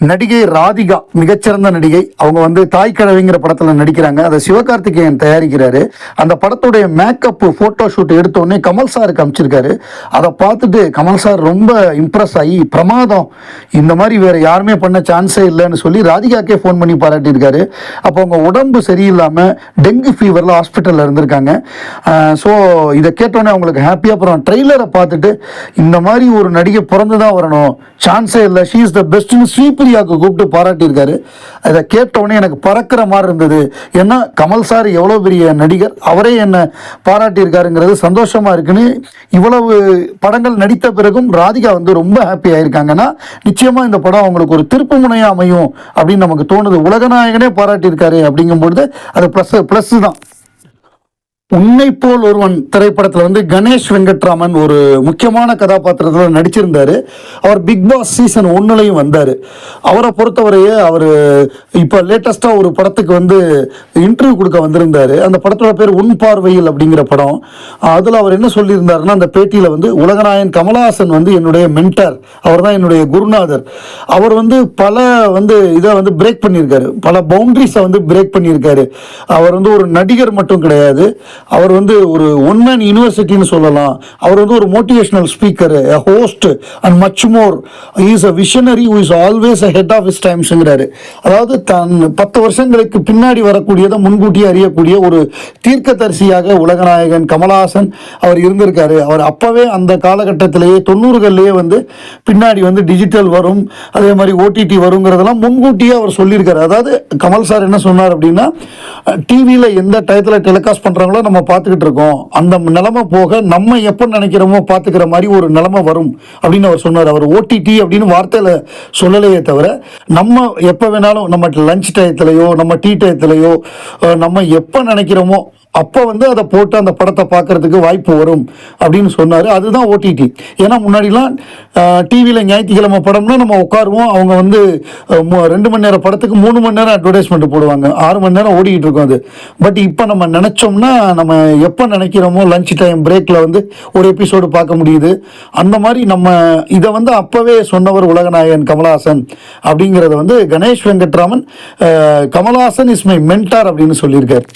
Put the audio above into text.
நடிகை ராதிகா மிகச்சிறந்த நடிகை. அவங்க வந்து தாய் கிழவிங்கிற படத்துல நடிக்கிறாங்க. அதை சிவகார்த்திகேயன் தயாரிக்கிறாரு. அந்த படத்துடைய மேக்கப் போட்டோ ஷூட் எடுத்தோடனே கமல் சாருக்கு அமைச்சிருக்காரு. அதை பார்த்துட்டு கமல் சார் ரொம்ப இம்ப்ரெஸ் ஆகி, பிரமாதம், இந்த மாதிரி வேற யாருமே பண்ண சான்ஸே இல்லைன்னு சொல்லி ராதிகாக்கே ஃபோன் பண்ணி பாராட்டியிருக்காரு. அப்போ அவங்க உடம்பு சரியில்லாமல் டெங்கு ஃபீவரில் ஹாஸ்பிட்டலில் இருந்திருக்காங்க. ஸோ இதை கேட்டோன்னே அவங்களுக்கு ஹாப்பியாக. அப்புறம் ட்ரெய்லரை பார்த்துட்டு இந்த மாதிரி ஒரு நடிகை பிறந்து தான் வரணும், சான்ஸே இல்லை, ஷீ இஸ் த பெஸ்ட்னு ஸ்ரீபிரியாவுக்கு கூப்பிட்டு பாராட்டியிருக்காரு. அதை கேட்டவுடனே எனக்கு பறக்கிற மாதிரி இருந்தது. ஏன்னா கமல் சார் எவ்வளோ பெரிய நடிகர், அவரே என்னை பாராட்டியிருக்காருங்கிறது சந்தோஷமாக இருக்குன்னு. இவ்வளவு படங்கள் நடித்த பிறகும் ராதிகா வந்து ரொம்ப ஹாப்பி ஆயிருக்காங்கன்னா நிச்சயமாக இந்த படம் அவங்களுக்கு ஒரு திருப்பு முனையாக அமையும் அப்படின்னு நமக்கு தோணுது. உலகநாயகனே பாராட்டியிருக்காரு அப்படிங்கும்பொழுது அது ப்ளஸ் தான். உன்னை போல் ஒருவன் திரைப்படத்தில் வந்து கணேஷ் வெங்கட்ராமன் ஒரு முக்கியமான கதாபாத்திரத்தில் நடிச்சிருந்தார். அவர் பிக் பாஸ் சீசன் 1லையும் வந்தார். அவரை பொறுத்தவரையே அவர் இப்போ லேட்டஸ்ட்டாக ஒரு படத்துக்கு வந்து இன்டர்வியூ கொடுக்க வந்திருந்தார். அந்த படத்தோட பேர் உன் பார்வையில் அப்படிங்கிற படம். அதில் அவர் என்ன சொல்லியிருந்தாருன்னா, அந்த பேட்டியில் வந்து உலகநாயகன் கமலஹாசன் வந்து என்னுடைய மென்டர், அவர் தான் என்னுடைய குருநாதர். அவர் வந்து பல இதை வந்து பிரேக் பண்ணியிருக்காரு, பல பவுண்டரிஸை வந்து பிரேக் பண்ணியிருக்காரு. அவர் வந்து ஒரு நடிகர் மட்டும் கிடையாது, அவர் வந்து ஒரு ஒன் மேன் யூனிவர்சிட்டின்னு சொல்லலாம். அவர் வந்து ஒரு motivational speaker, host and much more. Is a visionary who is always a head of his டைம்ஸ்ங்கிறாரு. அதாவது தன் 10 வருஷங்களுக்கு பின்னாடி வரக்கூடியதை முன்கூட்டியே அறியக்கூடிய ஒரு தீர்க்கதரிசியாக உலகநாயகன் கமலஹாசன் அவர் இருந்திருக்காரு. அவர் அப்பவே அந்த காலகட்டத்திலேயே 90களிலேயே வந்து பின்னாடி வந்து டிஜிட்டல் வரும், அதே மாதிரி ஓடிடி வருங்கிறதெல்லாம் முன்கூட்டியே அவர் சொல்லியிருக்காரு. அதாவது கமல் சார் என்ன சொன்னார் அப்படின்னா, டிவியில் எந்த டயத்தில் டெலிகாஸ்ட் பண்ணுறாங்களோ நம்ம பார்த்துக்கிட்டு இருக்கோம், அந்த நிலைமை போக நம்ம எப்போ நினைக்கிறோமோ பார்த்துக்கிற மாதிரி ஒரு நிலைமை வரும் அப்படின்னு அவர் சொன்னார். அவர் ஓடிடி அப்படின்னு வார்த்தையில் சொல்லலையே தவிர, நம்ம எப்போ வேணாலும் நம்ம லஞ்ச் டயத்துலையோ நம்ம டீ டயத்துலையோ நம்ம எப்போ நினைக்கிறோமோ அப்போ வந்து அதை போட்டு அந்த படத்தை பார்க்கறதுக்கு வாய்ப்பு வரும் அப்படின்னு சொன்னார். அதுதான் ஓடிடி. ஏன்னா முன்னாடிலாம் டிவியில் ஞாயிற்றுக்கிழமை படம்னா நம்ம உட்காருவோம், அவங்க வந்து 2 மணி நேரம் படத்துக்கு 3 மணி நேரம் அட்வர்டைஸ்மெண்ட் போடுவாங்க, 6 மணி நேரம் ஓடிக்கிட்டு இருக்கும் அது. பட் இப்போ நம்ம நினச்சோம்னா நம்ம எப்போ நினைக்கிறோமோ லஞ்ச் டைம் பிரேக்கில் வந்து ஒரு எபிசோடு பார்க்க முடியுது. அந்த மாதிரி நம்ம இதை வந்து அப்போவே சொன்னவர் உலகநாயகன் கமலஹாசன் அப்படிங்கிறத வந்து Ganesh Venkatraman Kamal Haasan is my mentor அப்படின்னு சொல்லியிருக்கார்.